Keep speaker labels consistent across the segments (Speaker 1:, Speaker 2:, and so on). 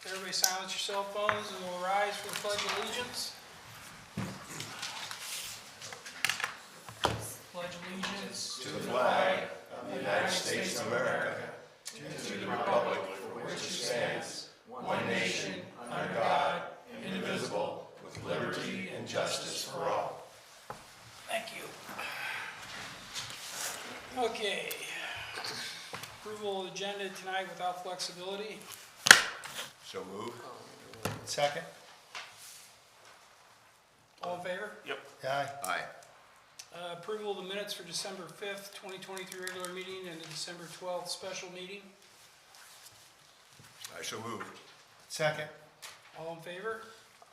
Speaker 1: Everybody silence your cell phones and we'll rise for the Pledge of Allegiance. Pledge allegiance
Speaker 2: To the flag of the United States of America, and to the republic for which it stands, one nation, under God, indivisible, with liberty and justice for all.
Speaker 1: Thank you. Okay. Approval of agenda tonight without flexibility.
Speaker 2: So move.
Speaker 3: Second?
Speaker 1: All in favor?
Speaker 3: Aye.
Speaker 2: Aye.
Speaker 1: Approval of the minutes for December 5th, 2023 regular meeting and the December 12th special meeting.
Speaker 2: I so move.
Speaker 3: Second?
Speaker 1: All in favor?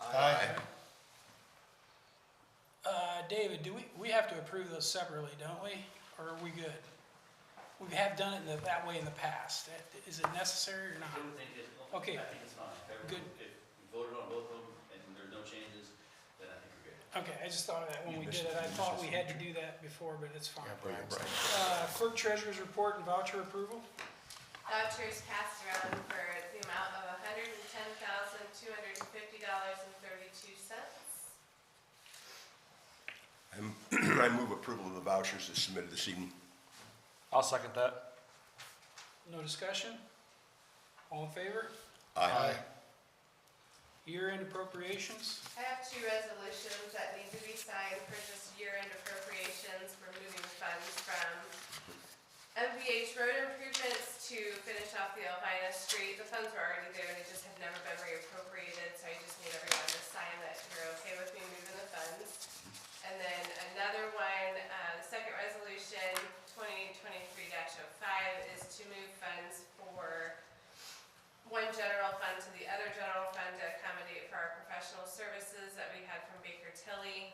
Speaker 3: Aye.
Speaker 1: David, do we have to approve those separately, don't we? Or are we good? We have done it that way in the past. Is it necessary or not?
Speaker 4: I would think it,
Speaker 1: Okay.
Speaker 4: I think it's fine.
Speaker 1: Good.
Speaker 4: If we voted on both of them and there's no changes, then I think we're good.
Speaker 1: Okay, I just thought of that when we did it. I thought we had to do that before, but it's fine. Clerk treasurer's report and voucher approval.
Speaker 5: Vouchers passed around for the amount of $110,250.32.
Speaker 2: I move approval of the vouchers as submitted this evening.
Speaker 6: I'll second that.
Speaker 1: No discussion? All in favor?
Speaker 3: Aye.
Speaker 1: Year-end appropriations.
Speaker 5: I have two resolutions that need to be signed for just year-end appropriations for moving funds from MVH road improvements to finish off the Elvina Street. The funds were already there, they just have never been reappropriated, so I just need everyone to sign that you're okay with me moving the funds. And then another one, the second resolution, 2023-05, is to move funds for one general fund to the other general fund to accommodate for our professional services that we had from Baker Tilly.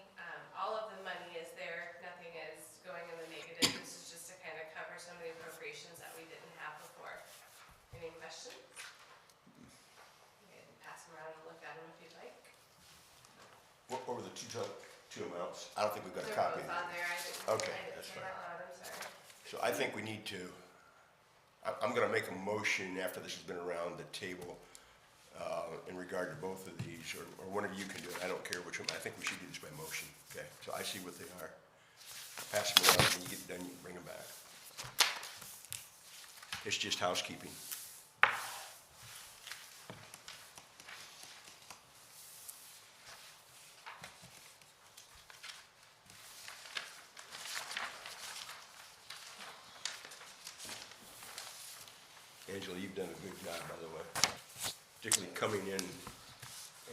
Speaker 5: All of the money is there, nothing is going in the negative. This is just to kind of cover some of the appropriations that we didn't have before. Any questions? You can pass them around and look at them if you'd like.
Speaker 2: What were the two amounts? I don't think we've got a
Speaker 5: They're
Speaker 2: copy.
Speaker 5: both on there, I didn't
Speaker 2: Okay, that's
Speaker 5: say
Speaker 2: fine.
Speaker 5: that loud, I'm sorry.
Speaker 2: So I think we need to, I'm going to make a motion after this has been around the table in regard to both of these, or one of you can do it. I don't care which one. I think we should do this by motion. Okay, so I see what they are. Pass them around, when you get done, you can bring them back. It's just housekeeping. Angela, you've done a good job, by the way. Particularly coming in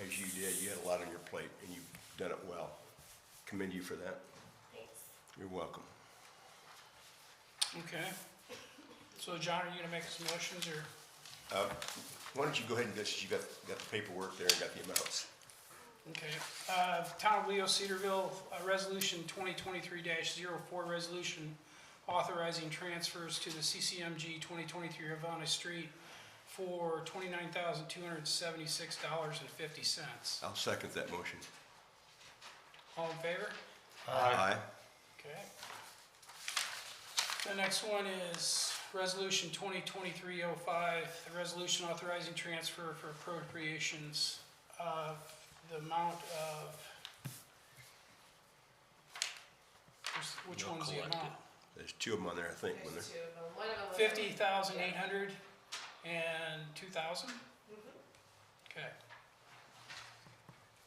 Speaker 2: as you did. You had a lot on your plate, and you've done it well. Commend you for that.
Speaker 5: Thanks.
Speaker 2: You're welcome.
Speaker 1: Okay. So John, are you gonna make some motions or?
Speaker 2: Why don't you go ahead and get, you got the paperwork there and got the amounts.
Speaker 1: Okay. Town of Leo Cedarville, Resolution 2023-04, resolution authorizing transfers to the CCMG 2023 Havana Street for $29,276.50.
Speaker 2: I'll second that motion.
Speaker 1: All in favor?
Speaker 2: Aye.
Speaker 1: Okay. The next one is Resolution 2023-05, the resolution authorizing transfer for appropriations of the amount of, which
Speaker 2: No
Speaker 1: one's the
Speaker 2: collected.
Speaker 1: amount?
Speaker 2: There's two of them on there, I think, wasn't
Speaker 5: There's
Speaker 2: there?
Speaker 5: two of them. One of them was.
Speaker 1: 50,800 and 2,000? Okay.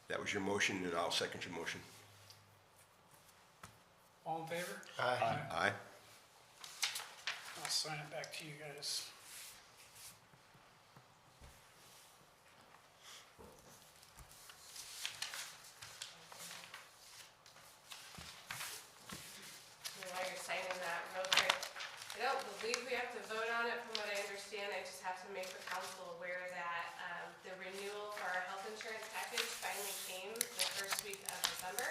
Speaker 2: That was your motion, and I'll second your motion.
Speaker 1: All in favor?
Speaker 3: Aye.
Speaker 2: Aye.
Speaker 1: I'll sign it back to you guys.
Speaker 5: While you're signing that, real quick, I don't believe we have to vote on it from what I understand. I just have to make the council aware that the renewal for our health insurance package finally came the first week of December.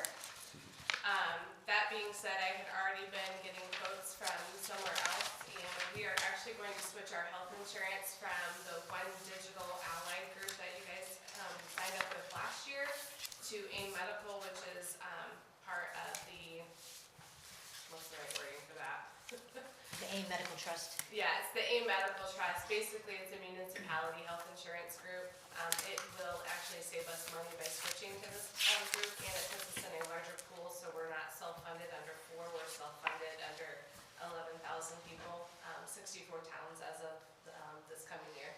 Speaker 5: That being said, I had already been getting quotes from somewhere else, and we are actually going to switch our health insurance from the One Digital Allied group that you guys signed up with last year to AIM Medical, which is part of the, what's the right wording for that?
Speaker 7: AIM Medical Trust.
Speaker 5: Yeah, it's the AIM Medical Trust. Basically, it's a municipality health insurance group. It will actually save us money by switching to this group, and it puts us in a larger pool, so we're not self-funded under 4, we're self-funded under 11,000 people, 64 towns as of this coming year.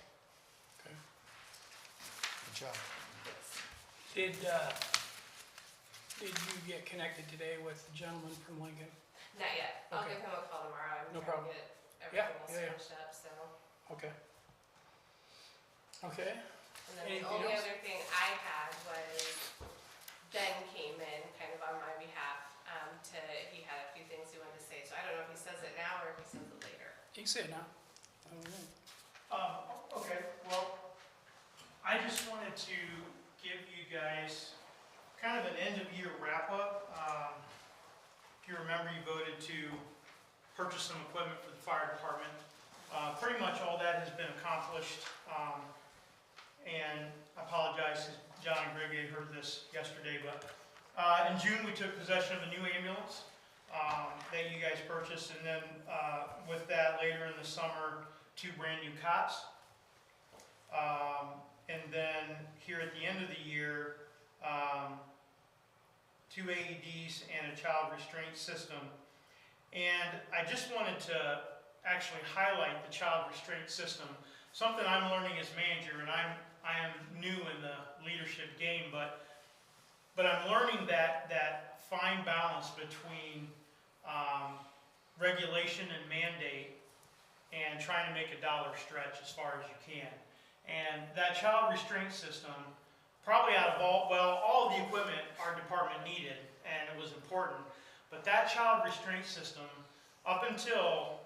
Speaker 1: Okay.
Speaker 3: Good job.
Speaker 1: Did you get connected today with the gentleman from Lincoln?
Speaker 5: Not yet. I'll
Speaker 1: Okay.
Speaker 5: give him a call tomorrow. I'm
Speaker 1: No
Speaker 5: trying
Speaker 1: problem.
Speaker 5: to get
Speaker 1: Yeah,
Speaker 5: everything else
Speaker 1: yeah, yeah.
Speaker 5: finished up, so.
Speaker 1: Okay. Okay,
Speaker 5: And then
Speaker 1: Anything
Speaker 5: the only
Speaker 1: else?
Speaker 5: other thing I had was Ben came in kind of on my behalf, he had a few things he wanted to say, so I don't know if he says it now or if he says it later.
Speaker 1: you can say it now. I don't know.
Speaker 8: Okay, well, I just wanted to give you guys kind of an end-of-year wrap-up. If you remember, you voted to purchase some equipment for the fire department. Pretty much all that has been accomplished, and I apologize, because John and Greg heard this yesterday, but in June, we took possession of a new ambulance that you guys purchased, and then with that, later in the summer, 2 brand-new cots. And then here at the end of the year, 2 AEDs and a child restraint system. And I just wanted to actually highlight the child restraint system. Something I'm learning as manager, and I am new in the leadership game, but I'm learning that fine balance between regulation and mandate, and trying to make a dollar stretch as far as you can. And that child restraint system, probably out of all of the equipment our department needed, and it was important, but that child restraint system, up until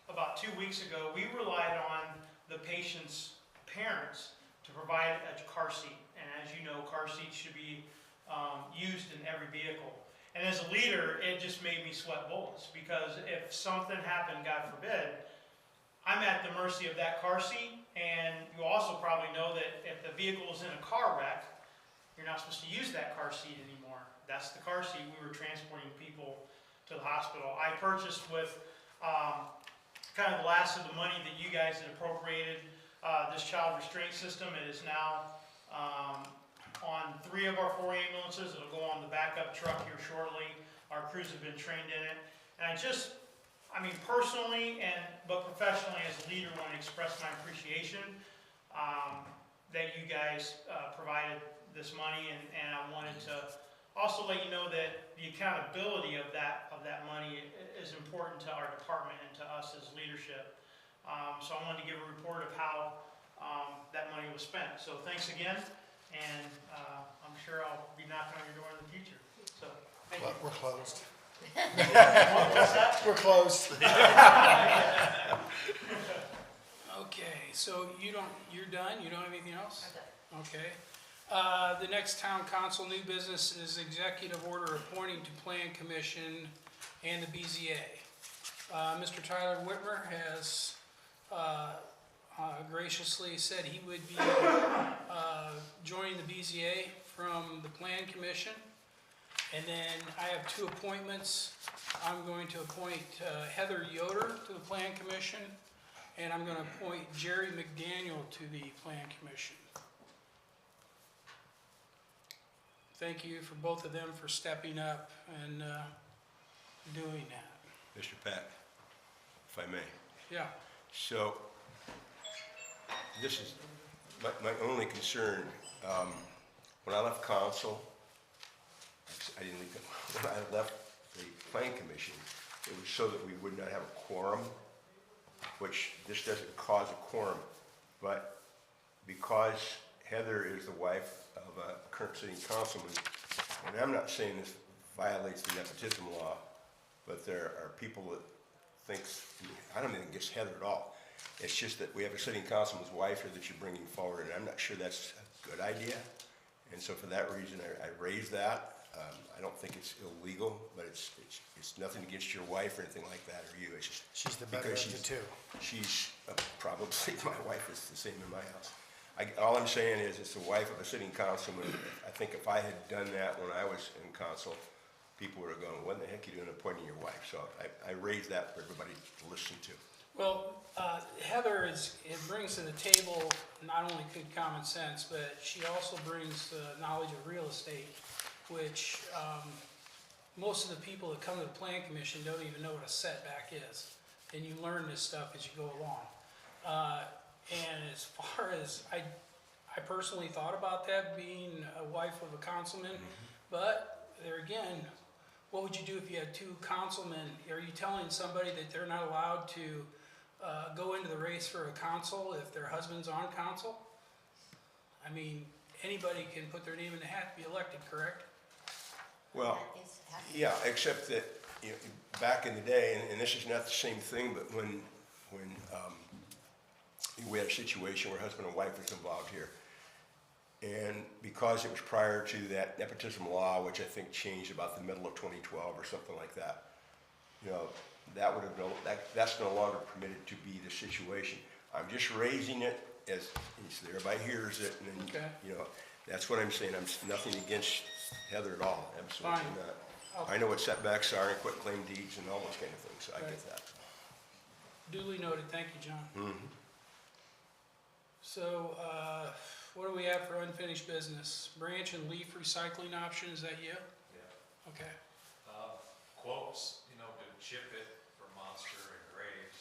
Speaker 8: about 2 weeks ago, we relied on the patient's parents to provide a car seat. And as you know, car seats should be used in every vehicle. And as a leader, it just made me sweat bullets, because if something happened, God forbid, I'm at the mercy of that car seat. And you also probably know that if the vehicle is in a car wreck, you're not supposed to use that car seat anymore. That's the car seat we were transporting people to the hospital. I purchased with kind of the last of the money that you guys had appropriated this child restraint system. It is now on 3 of our 4 ambulances. It'll go on the backup truck here shortly. Our crews have been trained in it. And I mean, personally but professionally as a leader, want to express my appreciation that you guys provided this money, and I wanted to also let you know that the accountability of that money is important to our department and to us as leadership. So I wanted to give a report of how that money was spent. So thanks again, and I'm sure I'll be knocking on your door in the future. So thank you.
Speaker 3: We're closed.
Speaker 8: What's that?
Speaker 3: We're closed.
Speaker 1: Okay, so you're done? You don't have anything else?
Speaker 5: I'm done.
Speaker 1: Okay. The next town council new business is executive order appointing to Plan Commission and the BZA. Mr. Tyler Whitmer has graciously said he would be joining the BZA from the Plan Commission. And then I have 2 appointments. I'm going to appoint Heather Yoder to the Plan Commission, and I'm going to appoint Jerry McDaniel to the Plan Commission. Thank you for both of them for stepping up and doing that.
Speaker 2: Mr. Pack, if I may.
Speaker 1: Yeah.
Speaker 2: So, this is my only concern. When I left council, I didn't leave, when I left the Plan Commission, it was so that we would not have a quorum, which this doesn't cause a quorum, but because Heather is the wife of a current sitting councilman, and I'm not saying this violates the nepotism law, but there are people that thinks, I don't even think it's Heather at all. It's just that we have a sitting councilman's wife here that you're bringing forward, and I'm not sure that's a good idea. And so for that reason, I raised that. I don't think it's illegal, but it's nothing against your wife or anything like that, or you. It's just
Speaker 3: She's the better of
Speaker 2: because
Speaker 3: the 2.
Speaker 2: she's probably, my wife is the same in my house. All I'm saying is it's the wife of a sitting councilman. I think if I had done that when I was in council, people are going, what in the heck are you doing appointing your wife? So I raised that for everybody to listen to.
Speaker 1: Well, Heather it brings to the table not only good common sense, but she also brings the knowledge of real estate, which most of the people that come to the plan commission don't even know what a setback is. And you learn this stuff as you go along. And as far as, I personally thought about that, being a wife of a councilman, but there again, what would you do if you had two councilmen? Are you telling somebody that they're not allowed to go into the race for a council if their husband's on council? I mean, anybody can put their name in the hat to be elected, correct?
Speaker 2: Well, yeah, except that, you know, back in the day, and this is not the same thing, but when we had a situation where husband and wife was involved here, and because it was prior to that nepotism law, which I think changed about the middle of 2012 or something like that, you know, that would have that's no longer permitted to be the situation. I'm just raising it as so everybody hears it, and then,
Speaker 1: Okay.
Speaker 2: you know, that's what I'm saying. I'm nothing against Heather at all, absolutely
Speaker 1: Fine.
Speaker 2: not. I know what setbacks are and quitclaim deeds and all those kind of things, so I get
Speaker 1: Right.
Speaker 2: that.
Speaker 1: Duly noted, thank you, John.
Speaker 2: Mhm.
Speaker 1: So, what do we have for unfinished business? Branch and leaf recycling option, is that you?
Speaker 7: Yeah.
Speaker 1: Okay,
Speaker 7: Quotes, you know, to chip it for Monster and Graves.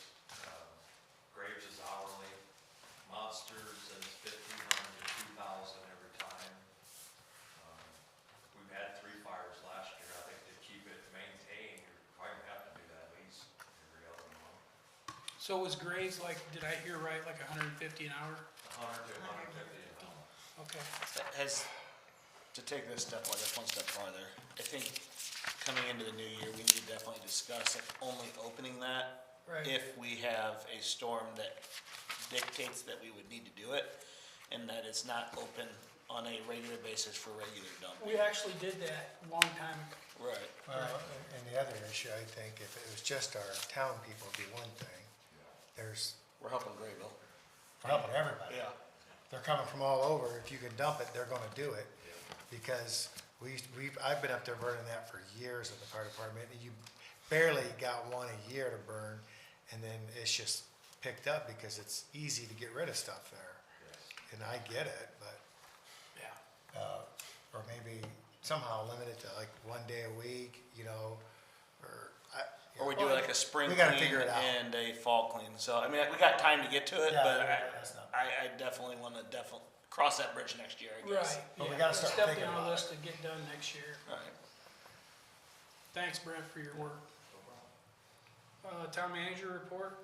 Speaker 7: Graves is hourly, Monster says 1,500 to 2,000 every time. We've had 3 fires last year. I think to keep it maintained, you're probably gonna have to do that at least every other month.
Speaker 1: so was Graves like, did I hear right, like 150 an hour?
Speaker 7: 100 to 150 an hour.
Speaker 1: Okay,
Speaker 3: As, to take this step, I guess one step farther, I think coming into the new year, we need to definitely discuss only opening that
Speaker 1: right.
Speaker 3: if we have a storm that dictates that we would need to do it, and that it's not open on a regular basis for regular dumping.
Speaker 1: We actually did that a long time ago.
Speaker 3: Right.
Speaker 9: Well, and the other issue, I think, if it was just our town people, it'd be one thing. There's,
Speaker 3: We're helping Grayville.
Speaker 9: we're helping everybody.
Speaker 3: Yeah.
Speaker 9: They're coming from all over. If you can dump it, they're gonna do it. Because I've been up there burning that for years at the fire department, and you barely got one a year to burn, and then it's just picked up because it's easy to get rid of stuff there. And I get it, but,
Speaker 1: Yeah.
Speaker 9: or maybe somehow limit it to like one day a week, you know, or
Speaker 3: Or we do like a spring
Speaker 9: We
Speaker 3: clean
Speaker 9: gotta figure it out.
Speaker 3: and a fall clean. So, I mean, we got time to get to it,
Speaker 9: Yeah,
Speaker 3: but
Speaker 9: that's not-
Speaker 3: I definitely want to cross that bridge next year, I guess.
Speaker 1: Right,
Speaker 9: But we
Speaker 1: yeah,
Speaker 9: gotta
Speaker 1: it's
Speaker 9: start
Speaker 1: definitely
Speaker 9: thinking
Speaker 1: on the
Speaker 9: about
Speaker 1: list to get done next year.
Speaker 3: All right.
Speaker 1: Thanks, Brent, for your work. Town manager report?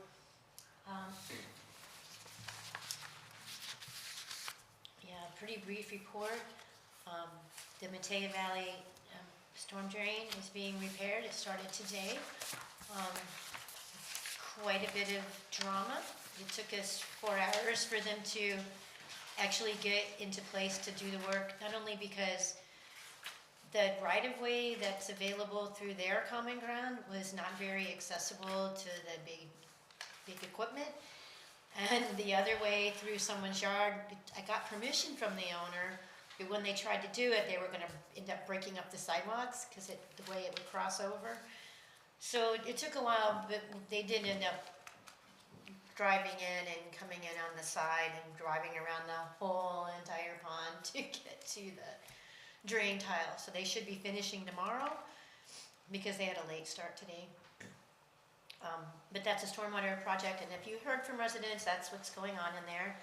Speaker 10: Yeah, pretty brief report. The Mateo Valley storm drain is being repaired. It started today. Quite a bit of drama. It took us 4 hours for them to actually get into place to do the work, not only because the right-of-way that's available through their common ground was not very accessible to the big equipment. And the other way through someone's yard, I got permission from the owner, but when they tried to do it, they were gonna end up breaking up the sidewalks, cause the way it would cross over. So it took a while, but they did end up driving in and coming in on the side and driving around the whole entire pond to get to the drain tile. So they should be finishing tomorrow, because they had a late start today. But that's a stormwater project, and if you heard from residents, that's what's going on in there.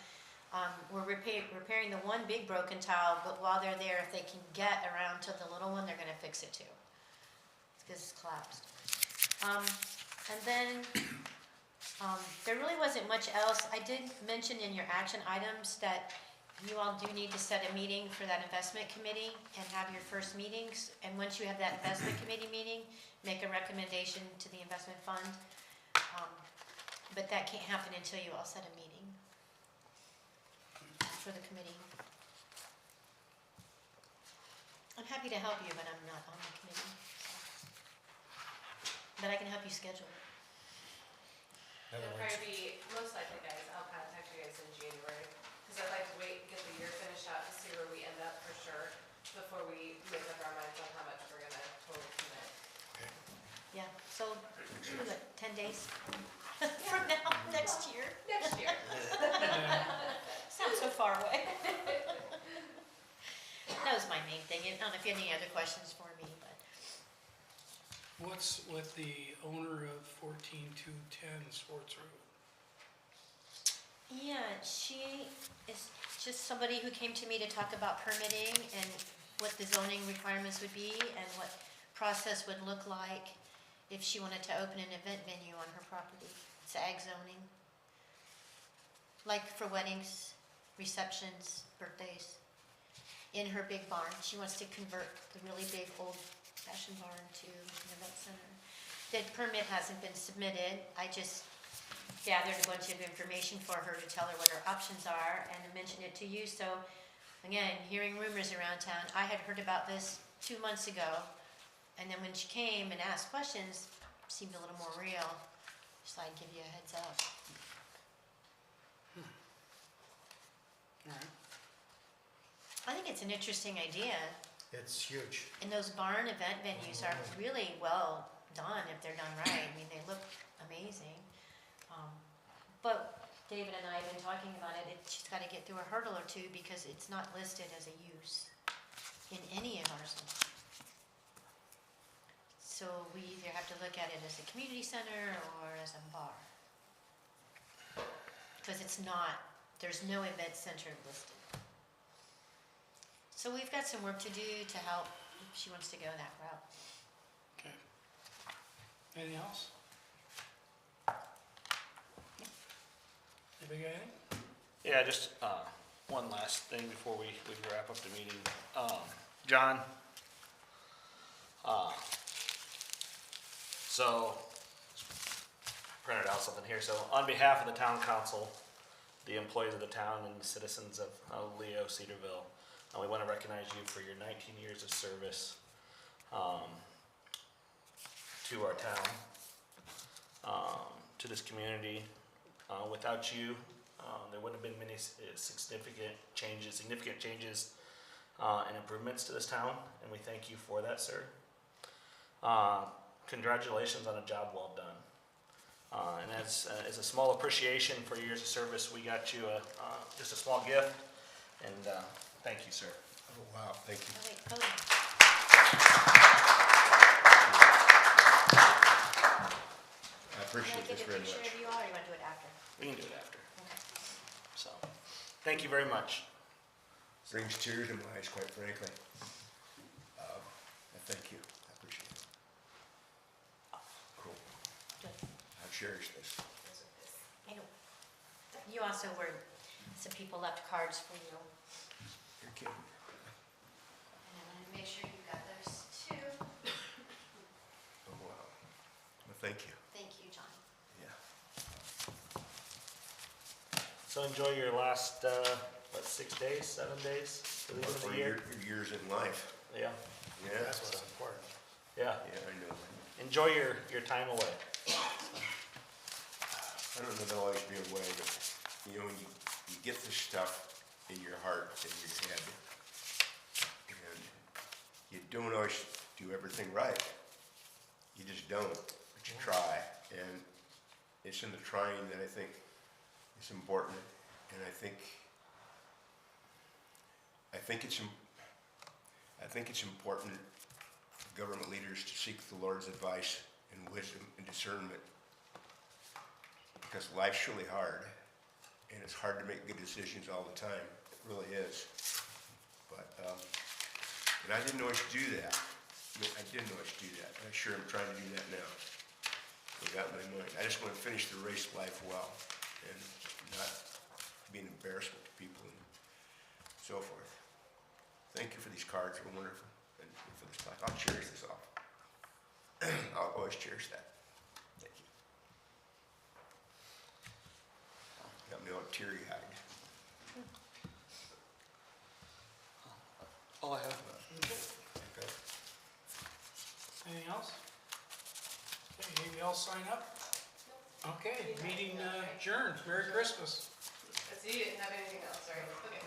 Speaker 10: We're repairing the one big broken tile, but while they're there, if they can get around to the little one, they're gonna fix it too. It's because it's collapsed. And then, there really wasn't much else. I did mention in your action items that you all do need to set a meeting for that investment committee and have your first meetings. And once you have that investment committee meeting, make a recommendation to the investment fund. But that can't happen until you all set a meeting for the committee. I'm happy to help you, but I'm not on the committee. So. But I can help you schedule it.
Speaker 9: in
Speaker 5: It'll
Speaker 9: other words,
Speaker 5: probably be, most likely, guys, I'll contact you guys in January, because I'd like to wait and get the year finished out to see where we end up for sure, before we make up our minds on how much we're gonna totally commit.
Speaker 10: Yeah, so, what, 10 days from now, next year?
Speaker 5: Next year.
Speaker 10: Sounds so far away. That was my main thing. I don't know if you have any other questions for me, but.
Speaker 1: What's with the owner of 14210 Sports Road?
Speaker 10: Yeah, she is just somebody who came to me to talk about permitting and what the zoning requirements would be and what process would look like if she wanted to open an event venue on her property. It's ag zoning. Like for weddings, receptions, birthdays. In her big barn, she wants to convert the really big old-fashioned barn to an event center. The permit hasn't been submitted. I just gathered a bunch of information for her to tell her what her options are and to mention it to you. So again, hearing rumors around town, I had heard about this 2 months ago. And then when she came and asked questions, it seemed a little more real. Just thought I'd give you a heads up.
Speaker 1: All right.
Speaker 10: I think it's an interesting idea.
Speaker 9: It's huge.
Speaker 10: And those barn event venues are really well done if they're done right. I mean, they look amazing. But David and I have been talking about it. She's got to get through a hurdle or two because it's not listed as a use in any of our zones. So we either have to look at it as a community center or as a bar. Because it's not, there's no event center listed. So we've got some work to do to help if she wants to go that route.
Speaker 1: Okay. Anything else? Anybody got anything?
Speaker 6: Yeah, just, one last thing before we wrap up the meeting. John, so, printed out something here. So on behalf of the town council, the employees of the town and the citizens of Leo Cedarville, we want to recognize you for your 19 years of service to our town, to this community. Without you, there wouldn't have been many significant changes and improvements to this town, and we thank you for that, sir. Congratulations on a job well done. And as a small appreciation for your years of service, we got you just a small gift, and thank you, sir.
Speaker 2: Oh, wow, thank you.
Speaker 10: Oh, wait, Cody.
Speaker 2: I appreciate this very
Speaker 10: Can I get a
Speaker 2: much.
Speaker 10: picture of you all, or you want to do it after?
Speaker 6: We can do it after.
Speaker 10: Okay.
Speaker 6: So, thank you very much.
Speaker 2: Brings tears to my eyes, quite frankly. I thank you. I appreciate it. Cool.
Speaker 10: Good.
Speaker 2: I cherish this.
Speaker 10: I know. You also were, some people left cards for you.
Speaker 2: You're kidding.
Speaker 10: And I wanted to make sure you got those too.
Speaker 2: Oh, wow. Well, thank you.
Speaker 10: Thank you, John.
Speaker 2: Yeah.
Speaker 6: So enjoy your last, 6 days, 7 days, for the end of
Speaker 2: For
Speaker 6: the year?
Speaker 2: your years in life.
Speaker 6: Yeah,
Speaker 2: Yeah.
Speaker 9: That's what's important.
Speaker 6: yeah.
Speaker 2: Yeah, I know.
Speaker 6: Enjoy your time away.
Speaker 2: I don't know that I'll always be away, but, you know, when you get this stuff in your heart and your head, and you don't always do everything right. You just don't, but you try, and it's in the trying that I think is important, and I think it's important for government leaders to seek the Lord's advice and wisdom and discernment, because life's really hard, and it's hard to make good decisions all the time. It really is. But, and I didn't always do that. I didn't always do that, but I sure am trying to do that now. With that in my mind. I just want to finish the race of life well, and not be an embarrassment to people and so forth. Thank you for these cards, they're wonderful, and for this plaque. I'll cherish this off. I'll always cherish that. Thank you. Got me all teary-eyed.
Speaker 6: All I have.
Speaker 2: Okay.
Speaker 1: Anything else? Okay, anybody else sign up? Okay, meeting adjourned. Merry Christmas.
Speaker 5: So you didn't have anything else, right? Okay.